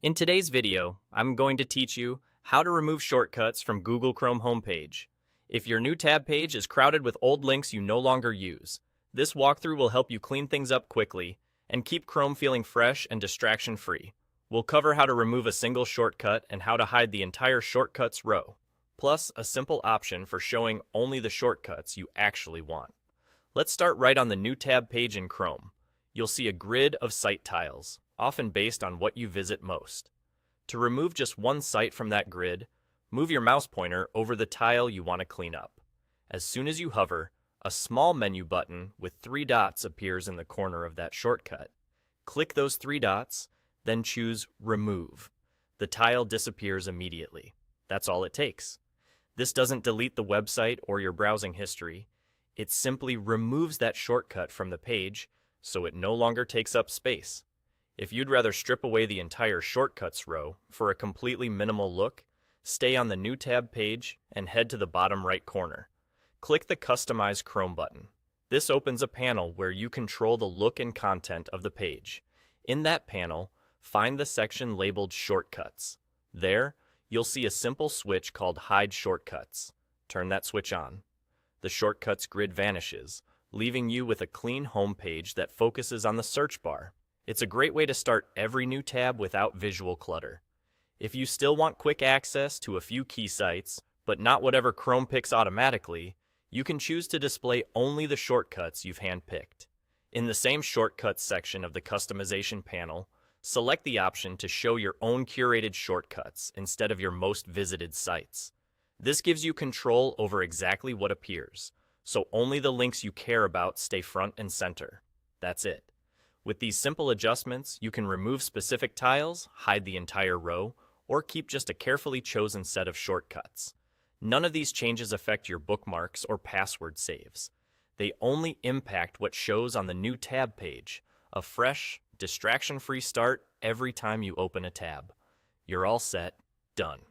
In today's video, I'm going to teach you how to remove shortcuts from Google Chrome homepage. If your new tab page is crowded with old links you no longer use, this walkthrough will help you clean things up quickly and keep Chrome feeling fresh and distraction-free. We'll cover how to remove a single shortcut and how to hide the entire shortcuts row, plus a simple option for showing only the shortcuts you actually want. Let's start right on the new tab page in Chrome. You'll see a grid of site tiles, often based on what you visit most. To remove just one site from that grid, move your mouse pointer over the tile you want to clean up. As soon as you hover, a small menu button with 3 dots appears in the corner of that shortcut. Click those 3 dots, then choose Remove. The tile disappears immediately. That's all it takes. This doesn't delete the website or your browsing history. It simply removes that shortcut from the page so it no longer takes up space. If you'd rather strip away the entire shortcuts row for a completely minimal look, stay on the new tab page and head to the bottom right corner. Click the Customize Chrome button. This opens a panel where you control the look and content of the page. In that panel, find the section labeled Shortcuts. There, you'll see a simple switch called Hide Shortcuts. Turn that switch on. The shortcuts grid vanishes, leaving you with a clean home page that focuses on the search bar. It's a great way to start every new tab without visual clutter. If you still want quick access to a few key sites, but not whatever Chrome picks automatically, you can choose to display only the shortcuts you've handpicked. In the same Shortcuts section of the customization panel, select the option to show your own curated shortcuts instead of your most visited sites. This gives you control over exactly what appears, so only the links you care about stay front and center. That's it. With these simple adjustments, you can remove specific tiles, hide the entire row, or keep just a carefully chosen set of shortcuts. None of these changes affect your bookmarks or password saves. They only impact what shows on the new tab page, a fresh, distraction-free start every time you open a tab. You're all set, done.